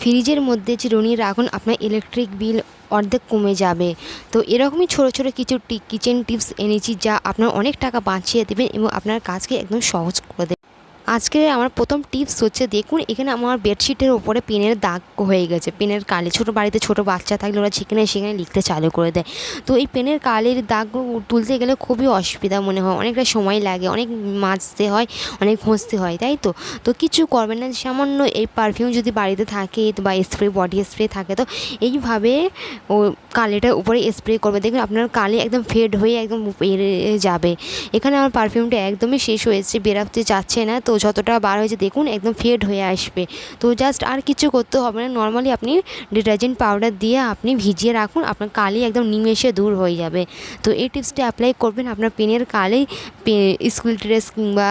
ফ্রিজের মধ্যে চিরুনি রাখুন, আপনার ইলেকট্রিক বিল অর্ধেক কমে যাবে। তো এরকমই ছোটো ছোটো কিছু কিচেন টিপস এনেছি যা আপনার অনেক টাকা বাঁচিয়ে দেবেন এবং আপনার কাজকে একদম সহজ করে দেবে। আজকের আমার প্রথম টিপস হচ্ছে, দেখুন এখানে আমার বেডশিটের ওপরে পেনের দাগ হয়ে গেছে, পেনের কালি। ছোটো বাড়িতে ছোটো বাচ্চা থাকলে ওরা যেখানে সেখানে লিখতে চালু করে দেয়। তো এই পেনের কালির দাগ তুলতে গেলে খুবই অসুবিধা মনে হয়, অনেকটা সময় লাগে, অনেক মাজতে হয়, অনেক ঘষতে হয়, তাই তো। তো কিছু করবেন না, সামান্য এই পারফিউম যদি বাড়িতে থাকে বা স্প্রে, বডি স্প্রে থাকে, তো এইভাবে ও কালিটার উপরে স্প্রে করবে, দেখুন আপনার কালি একদম ফেড হয়ে একদম বেড়ে যাবে। এখানে আমার পারফিউমটা একদমই শেষ হয়েছে, বেরাতে যাচ্ছে না, তো যতটা বার হয়েছে দেখুন একদম ফেড হয়ে আসবে। তো জাস্ট আর কিছু করতে হবে না, নর্মালি আপনি ডিটারজেন্ট পাউডার দিয়ে আপনি ভিজিয়ে রাখুন, আপনার কালি একদম নিমেষে দূর হয়ে যাবে। তো এই টিপসটা অ্যাপ্লাই করবেন, আপনার পেনের কালি স্কুল ড্রেস কিংবা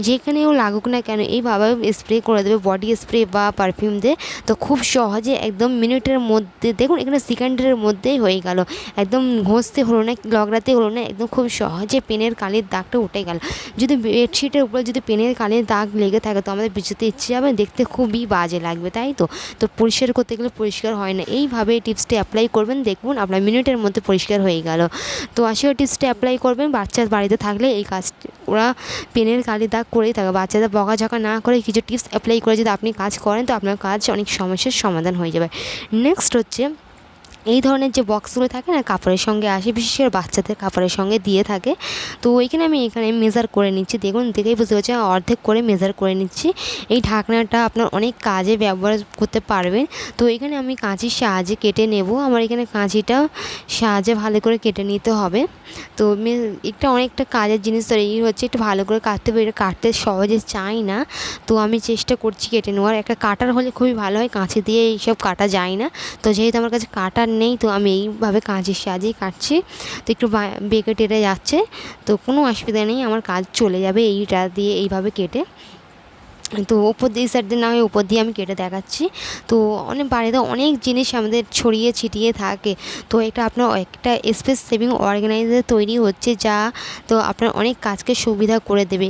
যেখানেও লাগুক না কেন এইভাবে স্প্রে করে দেবে, বডি স্প্রে বা পারফিউম দিয়ে। তো খুব সহজে একদম মিনিটের মধ্যে, দেখুন এখানে সেকেন্ডের মধ্যেই হয়ে গেল, একদম ঘষতে হলো না, লগড়াতে হলো না, একদম খুব সহজে পেনের কালির দাগটা উঠে গেল। যদি বেডশিটের উপরে যদি পেনের কালির দাগ লেগে থাকে তো আমাদের বিছাতে ইচ্ছে যাবে, দেখতে খুবই বাজে লাগবে, তাই তো। তো পরিষ্কার করতে গেলে পরিষ্কার হয় না, এইভাবে টিপসটি অ্যাপ্লাই করবেন, দেখুন আপনার মিনিটের মধ্যে পরিষ্কার হয়ে গেল। তো আসলে টিপসটি অ্যাপ্লাই করবেন, বাচ্চা বাড়িতে থাকলে এই কাজটি ওরা পেনের কালির দাগ করেই থাকে, বাচ্চাদের বকাঝকা না করে কিছু টিপস অ্যাপ্লাই করে যদি আপনি কাজ করেন তো আপনার কাজ অনেক সমস্যার সমাধান হয়ে যাবে। নেক্সট হচ্ছে, এই ধরনের যে বক্সগুলো থাকে না, কাপড়ের সঙ্গে আসে, বিশেষ করে বাচ্চাদের কাপড়ের সঙ্গে দিয়ে থাকে। তো ওইখানে আমি এখানে মেজার করে নিচ্ছি, দেখুন দেখেই বুঝতে পারছি অর্ধেক করে মেজার করে নিচ্ছি। এই ঢাকনাটা আপনার অনেক কাজে ব্যবহার করতে পারবেন। তো এখানে আমি কাঁচির সাহায্যে কেটে নেব, আমার এখানে কাঁচিটা সাহায্যে ভালো করে কেটে নিতে হবে। তো একটা অনেকটা কাজের জিনিস, তো এই হচ্ছে একটু ভালো করে কাটতে হবে, এটা কাটতে সহজে চাই না, তো আমি চেষ্টা করছি কেটে নেওয়ার। একটা কাটার হলে খুবই ভালো হয়, কাঁচি দিয়ে এইসব কাটা যায় না। তো যেহেতু আমার কাছে কাটার নেই, তো আমি এইভাবে কাঁচির সাহায্যেই কাটছি। তো একটু বেঁকে টেটে যাচ্ছে, তো কোনো অসুবিধা নেই, আমার কাজ চলে যাবে এইটা দিয়ে এইভাবে কেটে। তো উপর দিয়ে সাইড দিয়ে না হয় উপর দিয়ে আমি কেটে দেখাচ্ছি। তো অনেক বাড়িতে অনেক জিনিস আমাদের ছড়িয়ে ছিটিয়ে থাকে, তো এটা আপনার একটা স্পেস সেভিং অর্গানাইজার তৈরি হচ্ছে, যা তো আপনার অনেক কাজকে সুবিধা করে দেবে।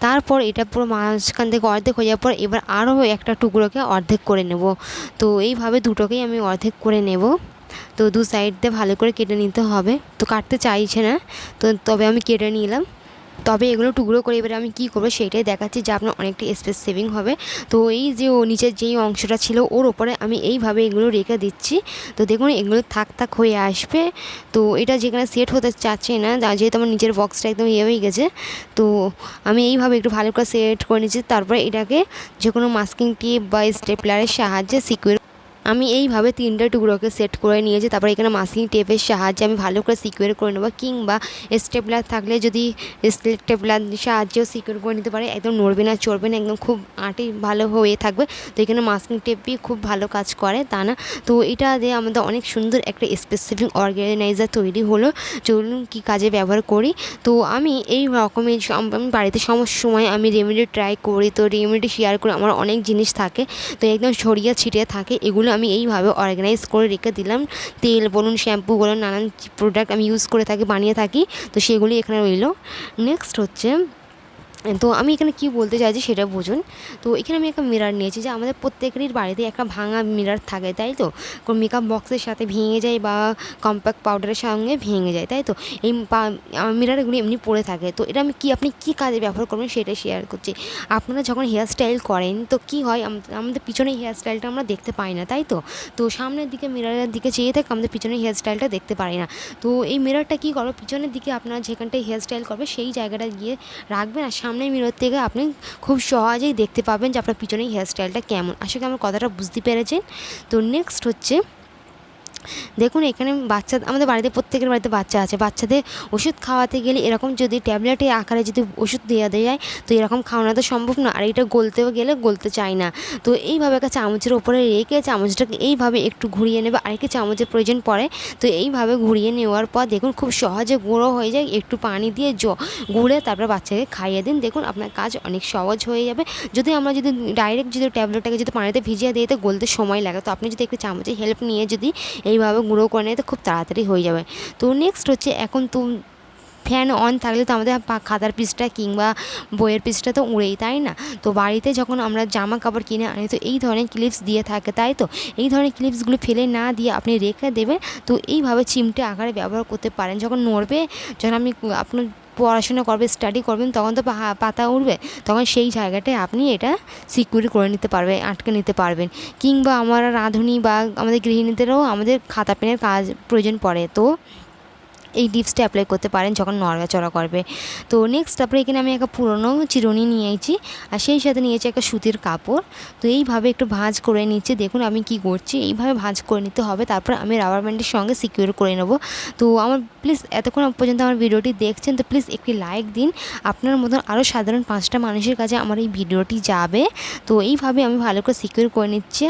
তারপর এটা পুরো মাঝখান থেকে অর্ধেক হয়ে যাওয়ার পর এবার আরও একটা টুকরোকে অর্ধেক করে নেব। তো এইভাবে দুটোকেই আমি অর্ধেক করে নেব। তো দু সাইড দিয়ে ভালো করে কেটে নিতে হবে, তো কাটতে চাইছে না, তো তবে আমি কেটে নিলাম। তবে এগুলো টুকরো করে এবারে আমি কী করবো সেটাই দেখাচ্ছি, যে আপনার অনেকটা স্পেস সেভিং হবে। তো এই যে ও নিচের যেই অংশটা ছিল ওর ওপরে আমি এইভাবে এগুলো রেখে দিচ্ছি। তো দেখুন এগুলো থাক থাক হয়ে আসবে। তো এটা যেখানে সেট হতে চাচ্ছে না, যেহেতু আমার নিচের বক্সটা একদম ইয়ে হয়ে গেছে, তো আমি এইভাবে একটু ভালো করে সেট করে নিচ্ছি। তারপরে এটাকে যে কোনো মাস্কিং টেপ বা স্টেপলারের সাহায্যে সিকিউর আমি এইভাবে 3টে টুকরোকে সেট করে নিয়েছি। তারপর এখানে মাস্কিং টেপের সাহায্যে আমি ভালো করে সিকিউর করে নেবো, কিংবা স্টেপলার থাকলে যদি স্টেপলার সাহায্যেও সিকিউর করে নিতে পারে, একদম নড়বে না চড়বে না, একদম খুব আঁটে ভালো হয়ে থাকবে। তো এখানে মাস্কিং টেপই খুব ভালো কাজ করে, তা না। তো এটা দিয়ে আমাদের অনেক সুন্দর একটা স্পেসিফিক অর্গানাইজার তৈরি হলো। চলুন কী কাজে ব্যবহার করি। তো আমি এই রকমের আমি বাড়িতে সময় আমি রেমেডি ট্রাই করি, তো রেমেডি শেয়ার করে আমার অনেক জিনিস থাকে, তো একদম ছড়িয়ে ছিটিয়ে থাকে, এগুলো আমি এইভাবে অর্গানাইজ করে রেখে দিলাম। তেল বলুন, শ্যাম্পু বলুন, নানান প্রোডাক্ট আমি ইউজ করে থাকি, বানিয়ে থাকি, তো সেগুলি এখানে রইল। নেক্সট হচ্ছে, তো আমি এখানে কী বলতে চাইছি সেটা বুঝুন। তো এখানে আমি একটা মিরর নিয়েছি, যে আমাদের প্রত্যেকেরই বাড়িতে একটা ভাঙা মিরর থাকে, তাই তো। মেকআপ বক্সের সাথে ভেঙে যায় বা কম্প্যাক্ট পাউডারের সঙ্গে ভেঙে যায়, তাই তো। এই মিররগুলি এমনি পড়ে থাকে, তো এটা আমি আপনি কী কাজে ব্যবহার করবেন সেটা শেয়ার করছি। আপনারা যখন হেয়ার স্টাইল করেন তো কী হয়, আমাদের পিছনের হেয়ার স্টাইলটা আমরা দেখতে পাই না, তাই তো। তো সামনের দিকে মিররের দিকে চেয়ে থাকে, আমাদের পিছনের হেয়ার স্টাইলটা দেখতে পারি না। তো এই মিররটা কী করবে, পিছনের দিকে আপনারা যেখানটায় হেয়ার স্টাইল করবে সেই জায়গাটা গিয়ে রাখবেন, আর সামনের মিরর থেকে আপনি খুব সহজেই দেখতে পাবেন যে আপনার পিছনের হেয়ার স্টাইলটা কেমন। আশা করি আমার কথাটা বুঝতে পেরেছেন। তো নেক্সট হচ্ছে, দেখুন এখানে আমাদের বাড়িতে প্রত্যেকের বাড়িতে বাচ্চা আছে, বাচ্চাদের ওষুধ খাওয়াতে গেলে এরকম যদি ট্যাবলেটের আকারে যদি ওষুধ দেওয়া যায়, তো এরকম খাওয়ানো তো সম্ভব না, আর এটা গলতেও গেলে গলতে চায় না। তো এইভাবে একটা চামচের ওপরে রেখে চামচটাকে এইভাবে একটু ঘুরিয়ে নেবে, আরেকটি চামচের প্রয়োজন পড়ে, তো এইভাবে ঘুরিয়ে নেওয়ার পর দেখুন খুব সহজে গুঁড়ো হয়ে যায়। একটু পানি দিয়ে গুঁড়ে তারপর বাচ্চাকে খাইয়ে দিন, দেখুন আপনার কাজ অনেক সহজ হয়ে যাবে। যদি আমরা যদি ডাইরেক্ট যদি ট্যাবলেটটাকে যদি পানিতে ভিজিয়ে দিই তো গলতে সময় লাগে, তো আপনি যদি একটু চামচের হেল্প নিয়ে যদি এইভাবে গুঁড়ো করে নেয় তো খুব তাড়াতাড়ি হয়ে যাবে। তো নেক্সট হচ্ছে, এখন তো ফ্যান অন থাকলে তো আমাদের খাতার পিসটা কিংবা বইয়ের পিসটা তো উড়েই, তাই না? তো বাড়িতে যখন আমরা জামা কাপড় কিনে আনি তো এই ধরনের ক্লিপস দিয়ে থাকে, তাই তো এই ধরনের ক্লিপসগুলো ফেলে না দিয়ে আপনি রেখে দেবেন। তো এইভাবে চিমটে আকারে ব্যবহার করতে পারেন। যখন নড়বে, যখন আপনি আপনার পড়াশোনা করবে, স্টাডি করবেন, তখন তো পাতা উঠবে, তখন সেই জায়গাটায় আপনি এটা সিকিউর করে নিতে পারবেন, আটকে নিতে পারবেন। কিংবা আমরা রাঁধুনি বা আমাদের গৃহিণীদেরও আমাদের খাতা পেনের কাজ প্রয়োজন পড়ে, তো এই টিপসটা অ্যাপ্লাই করতে পারেন যখন নড়াচড়া করবে। তো নেক্সট তারপরে এখানে আমি একটা পুরনো চিরুনি নিয়েছি, আর সেই সাথে নিয়েছি একটা সুতির কাপড়। তো এইভাবে একটু ভাঁজ করে নিচ্ছি। দেখুন আমি কি করছি, এইভাবে ভাঁজ করে নিতে হবে। তারপর আমি রাবার ব্যান্ডের সঙ্গে সিকিউর করে নেব। তো আমার প্লিজ এতক্ষণ পর্যন্ত আমার ভিডিওটি দেখছেন, তো প্লিজ একটি লাইক দিন। আপনার মতন আরও সাধারণ 5টা মানুষের কাছে আমার এই ভিডিওটি যাবে। তো এইভাবে আমি ভালো করে সিকিউর করে নিচ্ছি।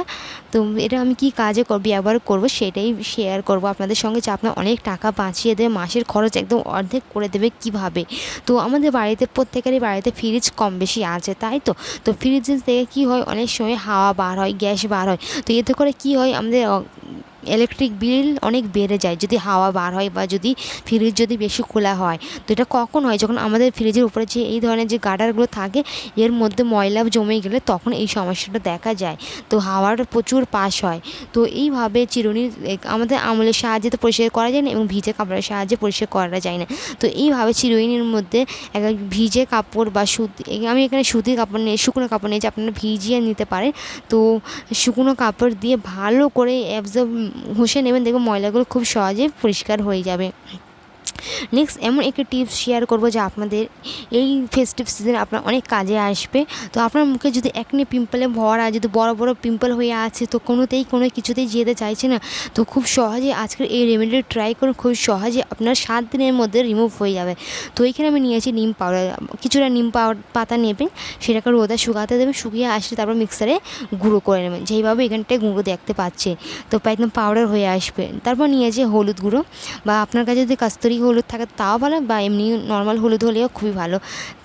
তো এটা আমি কি কাজে ব্যবহার করব সেটাই শেয়ার করব আপনাদের সঙ্গে, যে আপনার অনেক টাকা বাঁচিয়ে দেবে, মাসের খরচ একদম অর্ধেক করে দেবে কিভাবে। তো আমাদের বাড়িতে প্রত্যেকেরই বাড়িতে ফ্রিজ কম বেশি আছে, তাই তো তো ফ্রিজ থেকে কী হয়, অনেক সময় হাওয়া বার হয়, গ্যাস বার হয়। তো এতে করে কী হয়, আমাদের ইলেকট্রিক বিল অনেক বেড়ে যায় যদি হাওয়া বার হয় বা যদি ফ্রিজ যদি বেশি খোলা হয়। তো এটা কখন হয়, যখন আমাদের ফ্রিজের উপরে যে এই ধরনের যে গার্ডারগুলো থাকে এর মধ্যে ময়লা জমে গেলে তখন এই সমস্যাটা দেখা যায়। তো হাওয়ার প্রচুর পাস হয়। তো এইভাবে চিরুনির আমাদের আঙুলের সাহায্যে তো পরিষ্কার করা যায় না, এবং ভিজে কাপড়ের সাহায্যে পরিষ্কার করা যায় না। তো এইভাবে চিরুনির মধ্যে একটা ভিজে কাপড় বা আমি এখানে সুতির কাপড় নিয়ে, শুকনো কাপড় নিয়েছি, আপনারা ভিজিয়ে নিতে পারেন। তো শুকনো কাপড় দিয়ে ভালো করে অ্যাবজর্ব ঘষে নেবেন, দেখবেন ময়লাগুলো খুব সহজে পরিষ্কার হয়ে যাবে। নেক্সট এমন একটি টিপস শেয়ার করব যা আপনাদের এই ফেস্টিভ সিজনে আপনার অনেক কাজে আসবে। তো আপনার মুখে যদি একনি পিম্পলে ভরা, যদি বড় বড় পিম্পল হয়ে আছে, তো কোনো কিছুতেই যেতে চাইছে না, তো খুব সহজে আজকের এই রেমেডি ট্রাই করুন। খুব সহজে আপনার 7 দিনের মধ্যে রিমুভ হয়ে যাবে। তো এইখানে আমি নিয়েছি নিম পাউডার, কিছুটা নিম পাতা নেবেন, সেটাকে রোদে শুকাতে দেবেন, শুকিয়ে আসলে তারপর মিক্সারে গুঁড়ো করে নেবেন, যেইভাবে এখানটায় গুঁড়ো দেখতে পাচ্ছে। তো একদম পাউডার হয়ে আসবে। তারপর নিয়েছি হলুদ গুঁড়ো, বা আপনার কাছে যদি কাস্তুরি হলুদ থাকে তাও ভালো, বা এমনি নর্মাল হলুদ হলেও খুবই ভালো।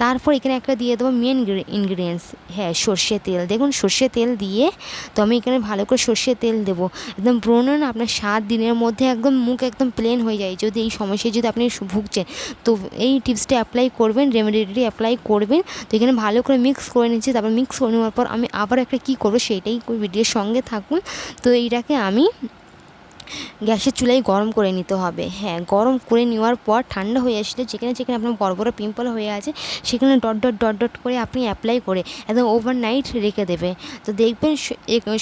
তারপর এখানে একটা দিয়ে দেবো মেন ইনগ্রিডিয়েন্টস, হ্যাঁ সর্ষে তেল। দেখুন সর্ষে তেল দিয়ে, তো আমি এখানে ভালো করে সর্ষে তেল দেবো। একদম ব্রণ না, আপনার 7 দিনের মধ্যে একদম মুখ একদম প্লেন হয়ে যায় যদি এই সমস্যায় যদি আপনি ভুগছেন। তো এই টিপসটা অ্যাপ্লাই করবেন, রেমেডিটি অ্যাপ্লাই করবেন। তো এখানে ভালো করে মিক্স করে নিচ্ছি। তারপর মিক্স করে নেওয়ার পর আমি আবার একটা কী করবো সেইটাই ভিডিওর সঙ্গে থাকুন। তো এইটাকে আমি গ্যাসের চুলায় গরম করে নিতে হবে। হ্যাঁ, গরম করে নেওয়ার পর ঠান্ডা হয়ে আসলে যেখানে যেখানে আপনার বড় বড় পিম্পল হয়ে আছে সেখানে ডট ডট ডট ডট করে আপনি অ্যাপ্লাই করে একদম ওভারনাইট রেখে দেবে। তো দেখবেন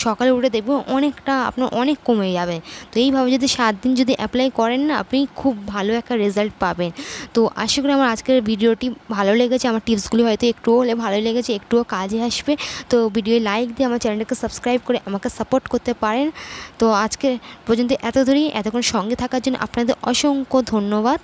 সকালে উঠে দেখবেন অনেকটা আপনার অনেক কমে যাবে। তো এইভাবে যদি 7 দিন যদি অ্যাপ্লাই করেন না, আপনি খুব ভালো একটা রেজাল্ট পাবেন। তো আশা করি আমার আজকের ভিডিওটি ভালো লেগেছে, আমার টিপসগুলি হয়তো একটুও হলে ভালো লেগেছে, একটুও কাজে আসবে। তো ভিডিও লাইক দিয়ে আমার চ্যানেলটাকে সাবস্ক্রাইব করে আমাকে সাপোর্ট করতে পারেন। তো আজকে পর্যন্ত এতক্ষণ সঙ্গে থাকার জন্য আপনাদের অসংখ্য ধন্যবাদ।